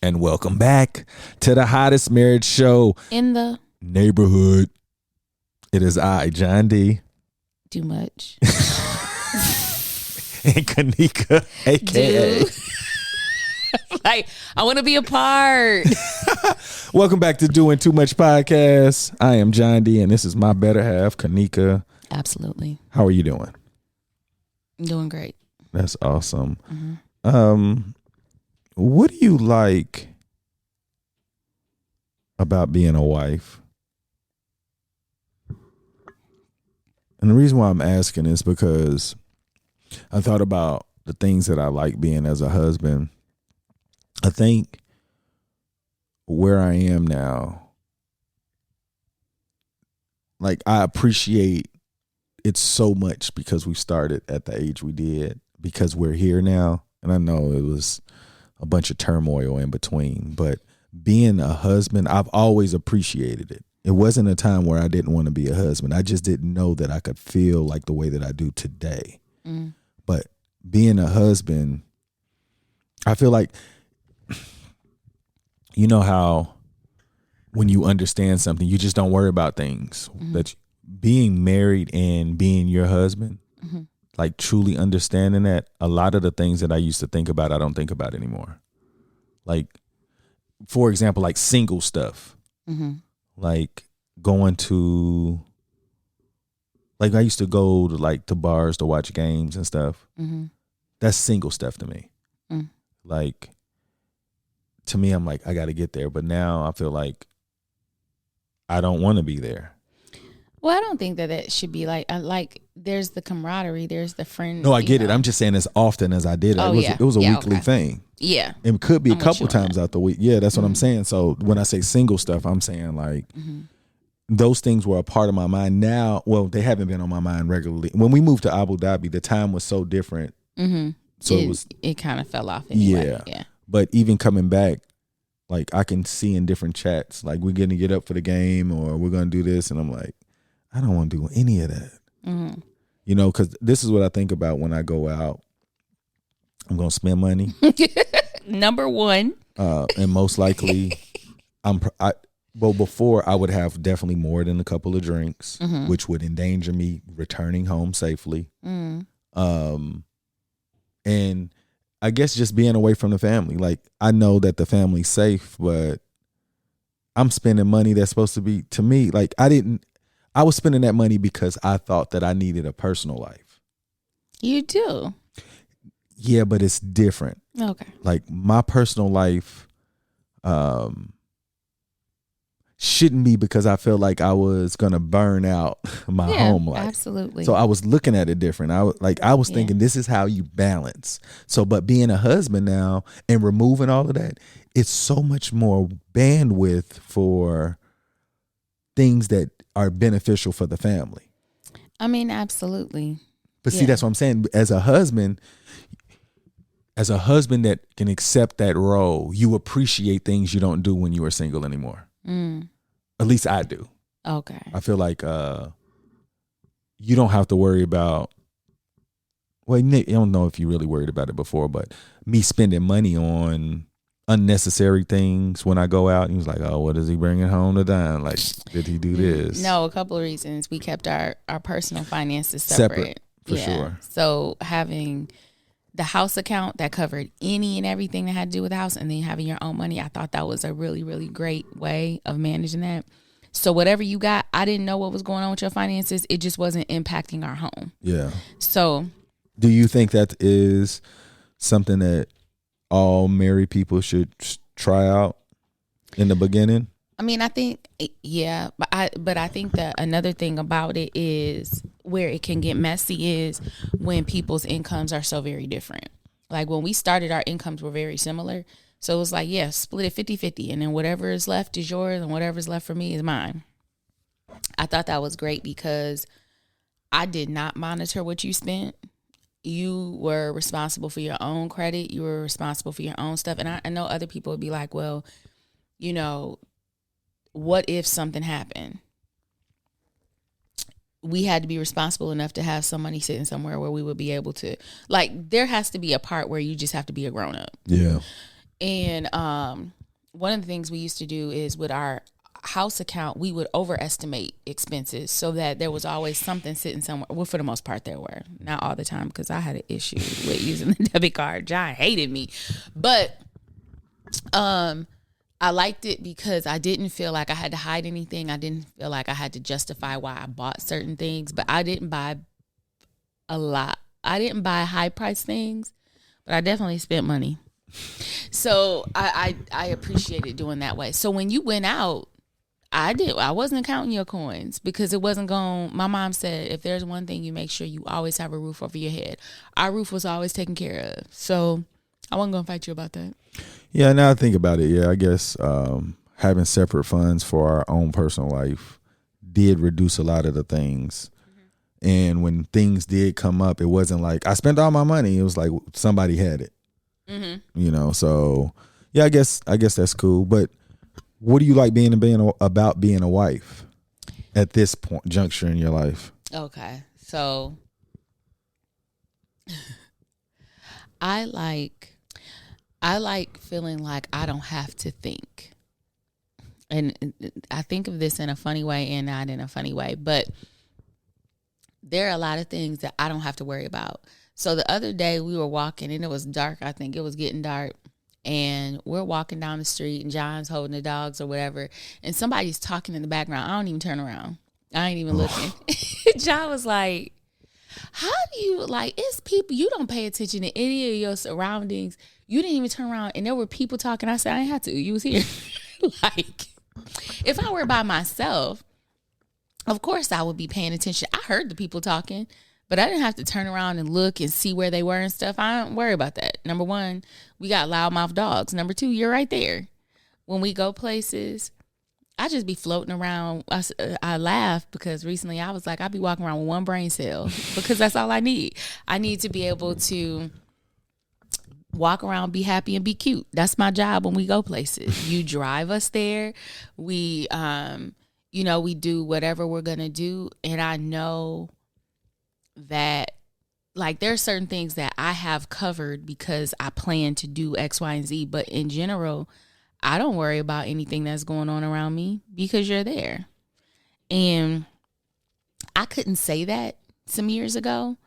And welcome back to the hottest marriage show in the neighborhood. It is I, John D. Too much. And Kanika, a.k.a. Like, I want to be a part. Welcome back to Doing Too Much Podcast. I am John D. and this is my better half, Kanika. Absolutely. How are you doing? I'm doing great. That's awesome. Mm-hmm. What do you like about being a wife? And the reason why I'm asking is because I thought about the things that I like being as a husband. I think where I am now, like, I appreciate it so much because we started at the age we did, because we're here now. And I know it was a bunch of turmoil in between, but being a husband, I've always appreciated it. It wasn't a time where I didn't want to be a husband. I just didn't know that I could feel like the way that I do today. Mm. But being a husband, I feel like, you know how when you understand something, you just don't worry about things. Mm-hmm. That being married and being your husband, mm-hmm. like truly understanding that, a lot of the things that I used to think about, I don't think about anymore. Like, for example, like single stuff. Mm-hmm. Like going to, like, I used to go to bars to watch games and stuff. Mm-hmm. That's single stuff to me. Mm. Like, to me, I'm like, I got to get there. But now I feel like I don't want to be there. Well, I don't think that it should be like there's the camaraderie, there's the friend. No, I get it. I'm just saying as often as I did it. Oh, It was a weekly thing. Yeah. It could be I'm a couple times out the week. Yeah, that's what I'm Mm-hmm. saying. So when I say single stuff, I'm saying like those things were a part of my mind. Now, well, they haven't been on my mind regularly. When we moved to Abu Dhabi, the time was so different. Mm-hmm. So it kind of fell off anyway. Yeah. But even coming back, like, I can see in different chats, like, we're going to get up for the game or we're going to do this. And I'm like, I don't want to do any of that. Mm-hmm. You know, because this is what I think about when I go out. I'm going to spend money. Number one. And most likely, before I would have definitely more than a couple of drinks, Mm-hmm. which would endanger me returning home safely. Mm-hmm. And I guess just being away from the family. Like, I know that the family's safe, but I'm spending money that's supposed to be, to me, like, I was spending that money because I thought that I needed a personal life. You do. Yeah, but it's different. Okay. Like, my personal life shouldn't be because I felt like I was going to burn out my home life. Absolutely. So I was looking at it different. I was thinking this is how you balance. So, but being a husband now and removing all of that, it's so much more bandwidth for things that are beneficial for the family. I mean, absolutely. But see, that's what I'm saying. As a husband that can accept that role, you appreciate things you don't do when you are single anymore. Mm. At least I do. Okay. I feel like you don't have to worry about, well, I don't know if you really worried about it before, but me spending money on unnecessary things when I go out. And he was like, oh, what is he bringing home to dine? Like, did he do this? No, a couple of reasons. We kept our personal finances separate. For sure. So having the house account that covered any and everything that had to do with the house, and then having your own money, I thought that was a really, really great way of managing that. So whatever you got, I didn't know what was going on with your finances. It just wasn't impacting our home. Yeah. So do you think that is something that all married people should try out in the beginning? I mean, I think, yeah, but I think that another thing about it is where it can get messy is when people's incomes are so very different. Like, when we started, our incomes were very similar. So it was like, yeah, split it 50-50. And then whatever is left is yours and whatever is left for me is mine. I thought that was great because I did not monitor what you spent. You were responsible for your own credit. You were responsible for your own stuff. And I know other people would be like, well, you know, what if something happened? We had to be responsible enough to have some money sitting somewhere where we would be able to, like, there has to be a part where you just have to be a grown up. Yeah. And one of the things we used to do is with our house account, we would overestimate expenses so that there was always something sitting somewhere. Well, for the most part, there were. Not all the time, because I had an issue with using the debit card. John hated me. But I liked it because I didn't feel like I had to hide anything. I didn't feel like I had to justify why I bought certain things. But I didn't buy a lot. I didn't buy high price things, but I definitely spent money. So I appreciated doing that way. So when you went out, I wasn't counting your coins because it wasn't going. My mom said, if there's one thing, you make sure you always have a roof over your head. Our roof was always taken care of. So I wasn't going to fight you about that. Yeah, now I think about it, yeah, I guess having separate funds for our own personal life did reduce a lot of the things. Mm-hmm. And when things did come up, it wasn't like I spent all my money. It was like somebody had it. Mm-hmm. So yeah, I guess that's cool. But what do you like about being a wife at this point juncture in your life? Okay, so I like feeling like I don't have to think, and I think of this in a funny way and not in a funny way, but there are a lot of things that I don't have to worry about. So the other day we were walking and it was dark. I think it was getting dark. And we're walking down the street and John's holding the dogs or whatever. And somebody's talking in the background. I don't even turn around. I ain't even looking. John was like, how do you, it's people, you don't pay attention to any of your surroundings. You didn't even turn around. And there were people talking. I said, I didn't have to. You was here. If I were by myself, of course I would be paying attention. I heard the people talking. But I didn't have to turn around and look and see where they were and stuff. I don't worry about that. Number one, we got loudmouth dogs. Number two, you're right there. When we go places, I just be floating around. I laugh because recently I was like, I'll be walking around with one brain cell because that's all I need. I need to be able to walk around, be happy, and be cute. That's my job when we go places. You drive us there. We, we do whatever we're going to do. And I know that there are certain things that I have covered because I plan to do X, Y, and Z. But in general, I don't worry about anything that's going on around me because you're there. And I couldn't say that some years ago.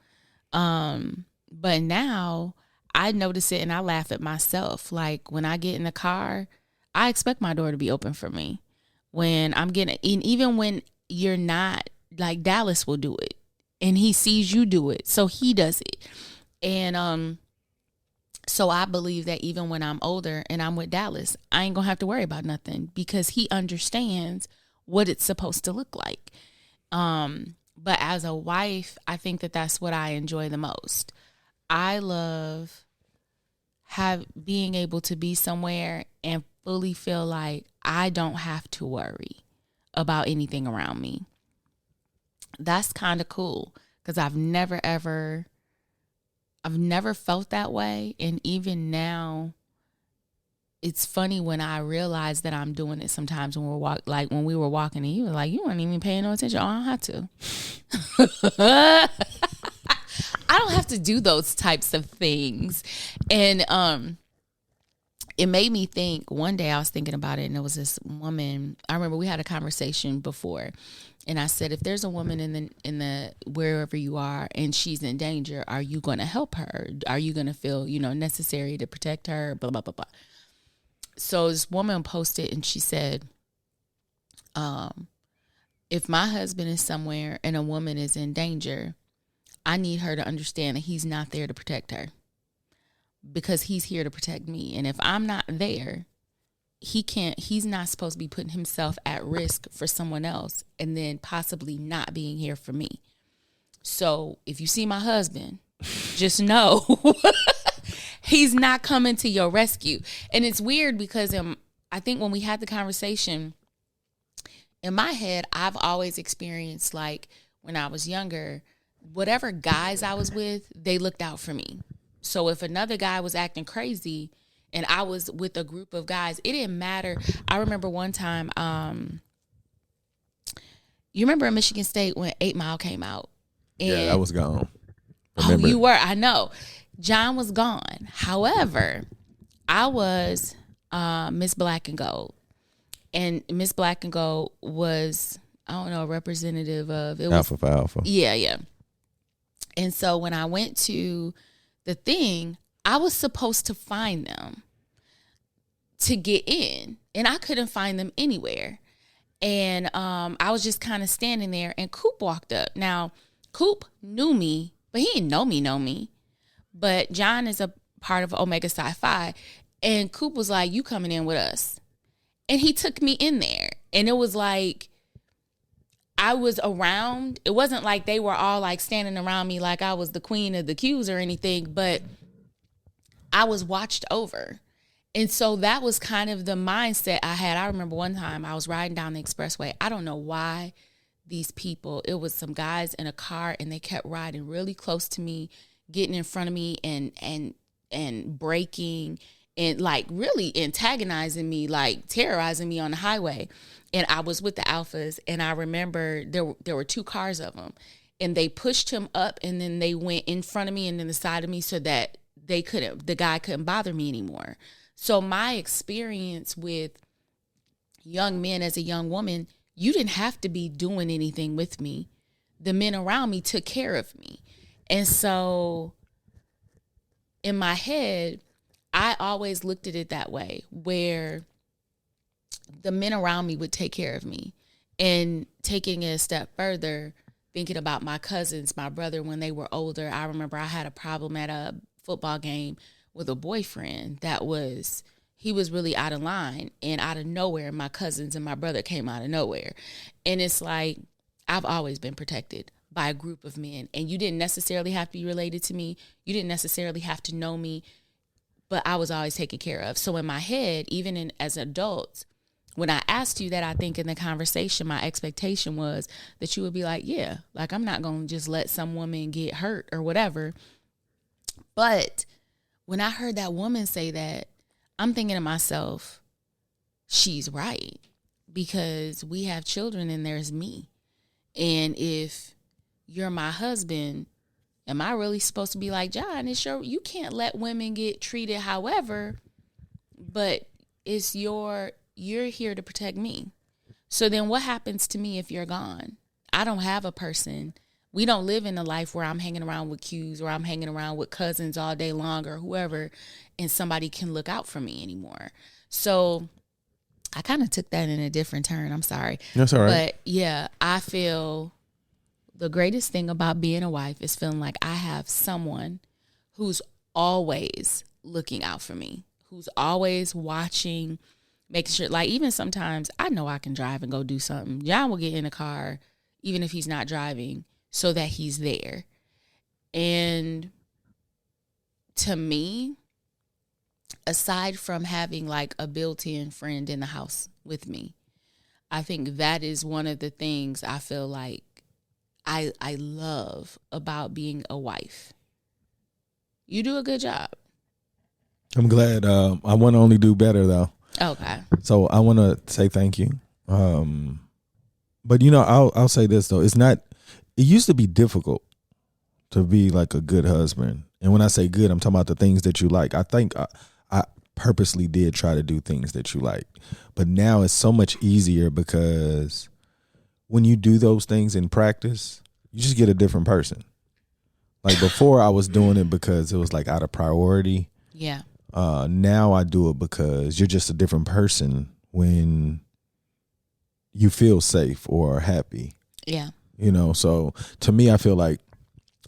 But now I notice it and I laugh at myself. Like when I get in the car, I expect my door to be open for me. When I'm getting, and even when you're not, like Dallas will do it. And he sees you do it, so he does it. And so I believe that even when I'm older and I'm with Dallas, I ain't going to have to worry about nothing because he understands what it's supposed to look like. But as a wife, I think that that's what I enjoy the most. I love being able to be somewhere and fully feel like I don't have to worry about anything around me. That's kind of cool because I've never felt that way. And even now, it's funny when I realize that I'm doing it sometimes when when we were walking and you were like, you weren't even paying no attention. Oh, I don't have to. I don't have to do those types of things. And it made me think, one day I was thinking about it and there was this woman, I remember we had a conversation before. And I said, if there's a woman in the wherever you are and she's in danger, are you going to help her? Are you going to feel, necessary to protect her? Blah, blah, blah, blah. So this woman posted and she said, if my husband is somewhere and a woman is in danger, I need her to understand that he's not there to protect her because he's here to protect me. And if I'm not there, he's not supposed to be putting himself at risk for someone else and then possibly not being here for me. So if you see my husband, just know he's not coming to your rescue. And it's weird because I think when we had the conversation, in my head, I've always experienced when I was younger, whatever guys I was with, they looked out for me. So if another guy was acting crazy, and I was with a group of guys, it didn't matter. I remember one time, you remember in Michigan State when 8 Mile came out? And, yeah, I was gone. Oh, you were. I know. John was gone. However, I was Miss Black and Gold. And Miss Black and Gold was, I don't know, a representative of it. Alpha for Alpha. Yeah, yeah. And so when I went to the thing, I was supposed to find them to get in, and I couldn't find them anywhere. And I was just kind of standing there, and Coop walked up. Now, Coop knew me, but he didn't know me. But John is a part of Omega Sci-Fi, and Coop was like, "You coming in with us?" And he took me in there, and it was like I was around. It wasn't like they were all like standing around me like I was the queen of the cues or anything, but I was watched over. And so that was kind of the mindset I had. I remember one time I was riding down the expressway. I don't know why these people, it was some guys in a car, and they kept riding really close to me, getting in front of me and braking and like really antagonizing me, like terrorizing me on the highway. And I was with the Alphas, and I remember there were 2 cars of them, and they pushed him up, and then they went in front of me and then the side of me so that the guy couldn't bother me anymore. So my experience with young men as a young woman, you didn't have to be doing anything with me. The men around me took care of me. And so in my head, I always looked at it that way, where the men around me would take care of me. And taking it a step further, thinking about my cousins, my brother, when they were older, I remember I had a problem at a football game with a boyfriend he was really out of line, and out of nowhere, my cousins and my brother came out of nowhere. And it's like, I've always been protected by a group of men, and you didn't necessarily have to be related to me. You didn't necessarily have to know me, but I was always taken care of. So in my head, even as adults, when I asked you that, I think in the conversation, my expectation was that you would be like, yeah, like I'm not going to just let some woman get hurt or whatever. But when I heard that woman say that, I'm thinking to myself, she's right, because we have children and there's me. And if you're my husband, am I really supposed to be like, John, you can't let women get treated however, but you're here to protect me. So then what happens to me if you're gone? I don't have a person. We don't live in a life where I'm hanging around with Qs or I'm hanging around with cousins all day long or whoever, and somebody can look out for me anymore. So I kind of took that in a different turn. I'm sorry. That's all right. But yeah, I feel the greatest thing about being a wife is feeling like I have someone who's always looking out for me, who's always watching, making sure, like even sometimes I know I can drive and go do something. John will get in a car, even if he's not driving, so that he's there. And to me, aside from having like a built-in friend in the house with me, I think that is one of the things I feel like I love about being a wife. You do a good job. I'm glad. I want to only do better though. Okay. So I want to say thank you. But I'll say this though. It used to be difficult to be like a good husband. And when I say good, I'm talking about the things that you like. I think I purposely did try to do things that you like. But now it's so much easier because when you do those things in practice, you just get a different person. Like before I was doing it because it was like out of priority. Yeah. Now I do it because you're just a different person when you feel safe or happy. Yeah. So to me, I feel like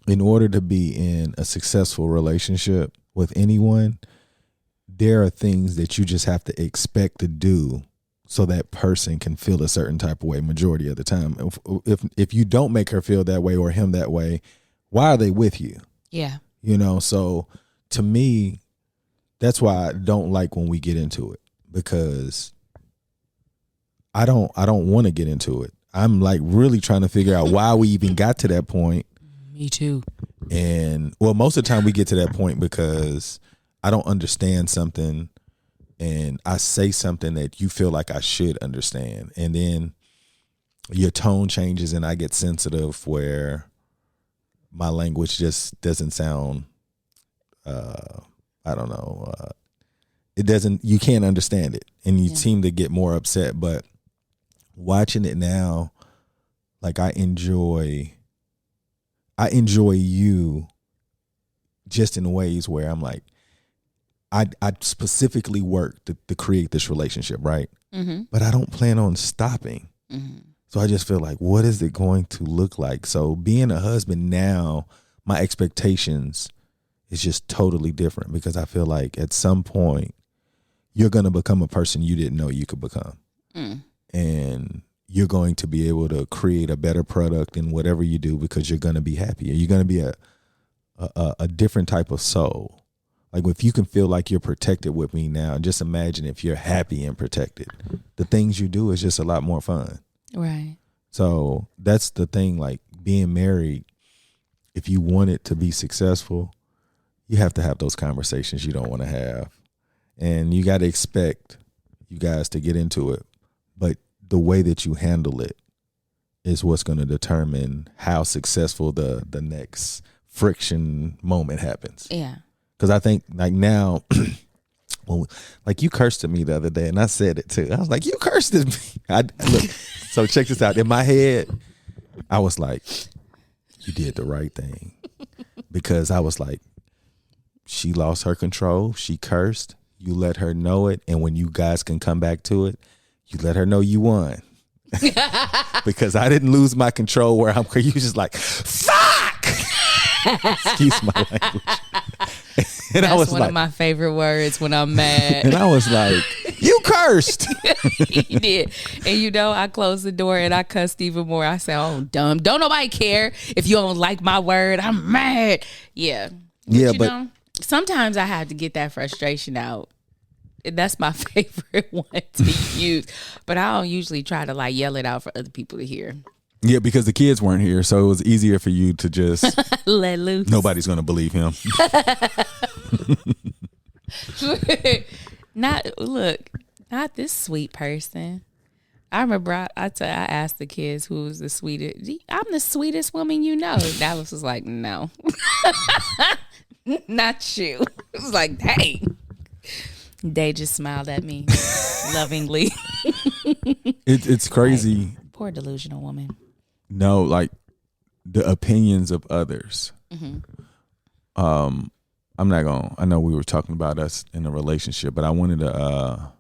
in order to be in a successful relationship with anyone, there are things that you just have to expect to do so that person can feel a certain type of way majority of the time. If you don't make her feel that way or him that way, why are they with you? Yeah. So to me, that's why I don't like when we get into it, because I don't want to get into it. I'm like really trying to figure out why we even got to that point. Me too. And well, most of the time we get to that point because I don't understand something and I say something that you feel like I should understand. And then your tone changes and I get sensitive where my language just doesn't sound, it doesn't, you can't understand it, and you seem to get more upset. But watching it now, like I enjoy you just in ways where I'm like, I specifically worked to create this relationship, right? Mm-hmm. But I don't plan on stopping. Mm-hmm. So I just feel like, what is it going to look like? So being a husband now, my expectations is just totally different, because I feel like at some point you're going to become a person you didn't know you could become. And you're going to be able to create a better product in whatever you do, because you're going to be happier. You're going to be a different type of soul. Like if you can feel like you're protected with me now, just imagine if you're happy and protected. The things you do is just a lot more fun. Right. So that's the thing, like being married, if you want it to be successful, you have to have those conversations you don't want to have. And you got to expect you guys to get into it. But the way that you handle it is what's going to determine how successful the next friction moment happens. Yeah. Because I think like now, well, like you cursed at me the other day, and I said it too. I was like, you cursed at me. Look, so check this out. In my head, I was like, you did the right thing. Because I was like, she lost her control. She cursed. You let her know it. And when you guys can come back to it, you let her know you won. Because I didn't lose my control where you was just like, fuck! Excuse my language. And That's I was one like, of my favorite words when I'm mad. And I was like, you cursed. He did. And I closed the door and I cussed even more. I said, oh, dumb. Don't nobody care if you don't like my word. I'm mad. Yeah. But sometimes I have to get that frustration out. That's my favorite one to use. But I don't usually try to like yell it out for other people to hear. Yeah, because the kids weren't here, so it was easier for you to just let loose. Nobody's going to believe him. Not this sweet person. I remember I asked the kids who was the sweetest. I'm the sweetest woman you know. Dallas was like, no, not you. It was like, dang. They just smiled at me lovingly. It's crazy. Poor delusional woman. No, like the opinions of others. Mm-hmm. I'm not going. I know we were talking about us in a relationship, but I wanted to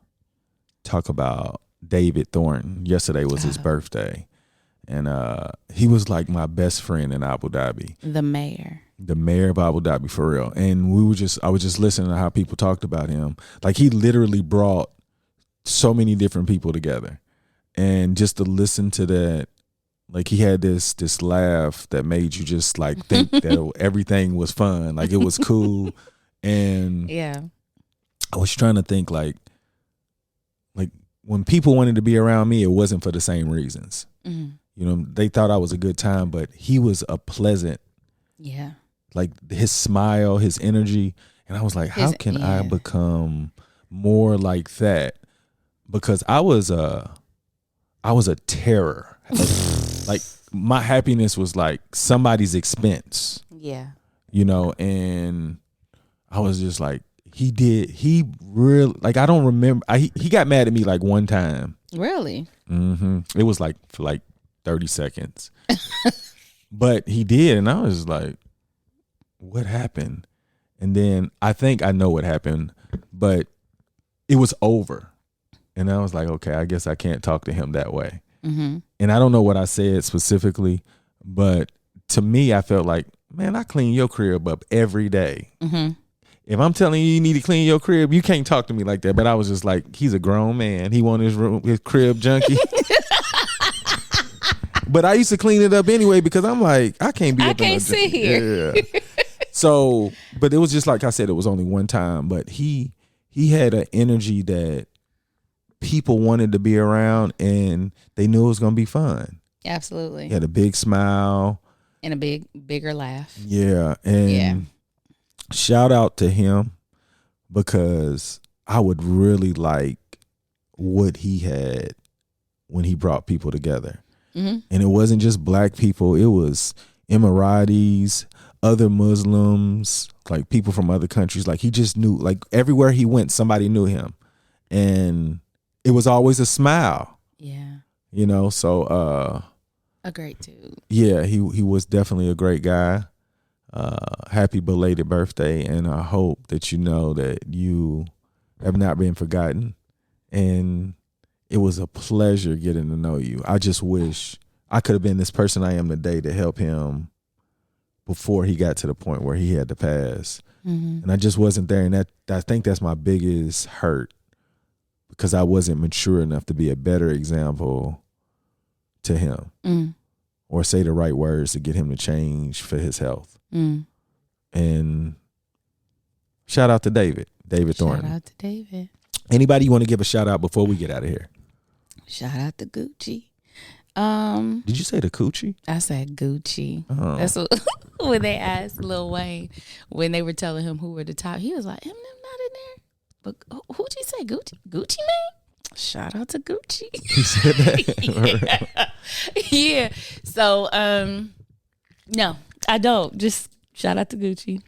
talk about David Thornton. Yesterday was his birthday, and he was like my best friend in Abu Dhabi. The mayor of Abu Dhabi, for real. And I was just listening to how people talked about him. Like he literally brought so many different people together, and just to listen to that. Like he had this laugh that made you just like think that everything was fun, like it was cool. And yeah, I was trying to think like when people wanted to be around me, it wasn't for the same reasons. Mm-hmm. They thought I was a good time, but he was a pleasant. Yeah. Like his smile, his energy, and I was like, how can I become more like that? Because I was a terror. Like my happiness was like somebody's expense. Yeah. And I was just like, he really, like, I don't remember. He got mad at me like one time. Really? Mm-hmm. It was like for like 30 seconds. But he did. And I was like, what happened? And then I think I know what happened, but it was over. And I was like, okay, I guess I can't talk to him that way. Mm-hmm. And I don't know what I said specifically, but to me, I felt like, man, I clean your crib up every day. Mm-hmm. If I'm telling you need to clean your crib, you can't talk to me like that. But I was just like, he's a grown man. He want his crib junky. But I used to clean it up anyway because I'm like, I can't be. I can't sit here. Yeah. So, but it was just like I said, it was only one time. But he had an energy that people wanted to be around, and they knew it was going to be fun. Absolutely. He had a big smile and a bigger laugh. Yeah, and shout out to him because I would really like what he had when he brought people together. Mm-hmm. And it wasn't just black people; it was Emiratis, other Muslims, like people from other countries. Like he just knew, like everywhere he went, somebody knew him. And it was always a smile. Yeah. You know, so a great dude. Yeah, he was definitely a great guy. Happy belated birthday, and I hope that you know that you have not been forgotten. And it was a pleasure getting to know you. I just wish I could have been this person I am today to help him before he got to the point where he had to pass. Mm-hmm. And I just wasn't there. And I think that's my biggest hurt, because I wasn't mature enough to be a better example to him or say the right words to get him to change for his health. And shout out to David Thornton. Shout out to David. Anybody you want to give a shout out before we get out of here? Shout out to Gucci. Did you say the coochie? I said Gucci. That's what, when they asked Lil Wayne, when they were telling him who were the top, he was like, Eminem not in there. But who'd you say? Gucci Mane? Shout out to Gucci. He said that. Yeah. So no, I don't. Just shout out to Gucci.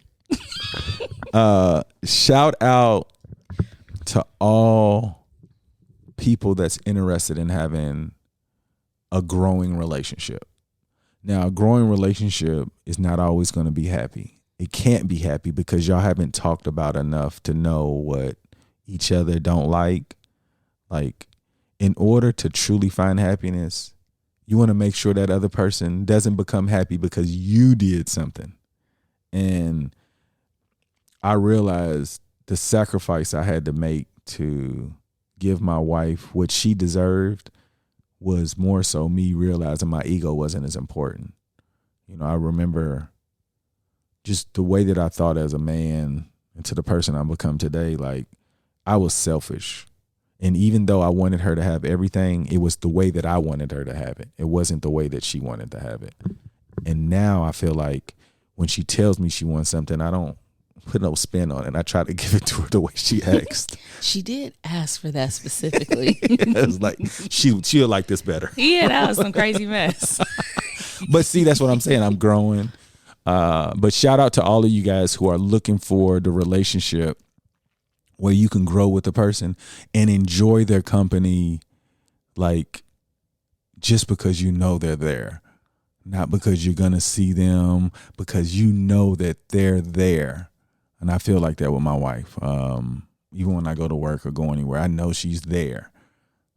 Shout out to all people that's interested in having a growing relationship. Now, a growing relationship is not always going to be happy. It can't be happy because y'all haven't talked about enough to know what each other don't like. Like, in order to truly find happiness, you want to make sure that other person doesn't become happy because you did something. And I realized the sacrifice I had to make to give my wife what she deserved was more so me realizing my ego wasn't as important. You know, I remember just the way that I thought as a man and to the person I've become today, like I was selfish. And even though I wanted her to have everything, it was the way that I wanted her to have it. It wasn't the way that she wanted to have it. And now I feel like when she tells me she wants something, I don't put no spin on it. I try to give it to her the way she asked. She did ask for that specifically. It was like, she'll like this better. Yeah, that was some crazy mess. But see, that's what I'm saying. I'm growing. But shout out to all of you guys who are looking for the relationship where you can grow with the person and enjoy their company, like just because you know they're there, not because you're going to see them, because you know that they're there. And I feel like that with my wife. Even when I go to work or go anywhere, I know she's there.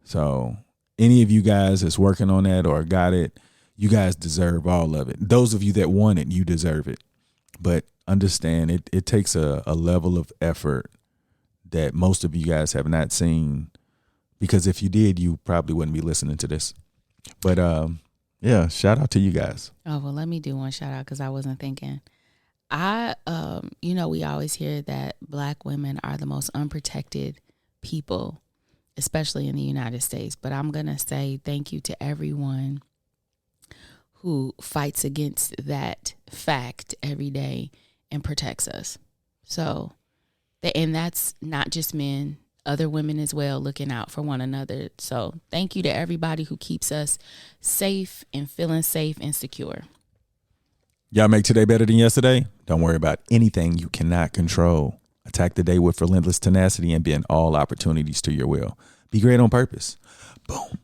So any of you guys that's working on that or got it, you guys deserve all of it. Those of you that want it, you deserve it. But understand it takes a level of effort that most of you guys have not seen, because if you did, you probably wouldn't be listening to this. But yeah, shout out to you guys. Oh, well, let me do one shout out because I wasn't thinking. We always hear that Black women are the most unprotected people, especially in the United States. But I'm going to say thank you to everyone who fights against that fact every day and protects us. So, and that's not just men, other women as well, looking out for one another. So thank you to everybody who keeps us safe and feeling safe and secure. Y'all make today better than yesterday? Don't worry about anything you cannot control. Attack the day with relentless tenacity and bend all opportunities to your will. Be great on purpose. Boom.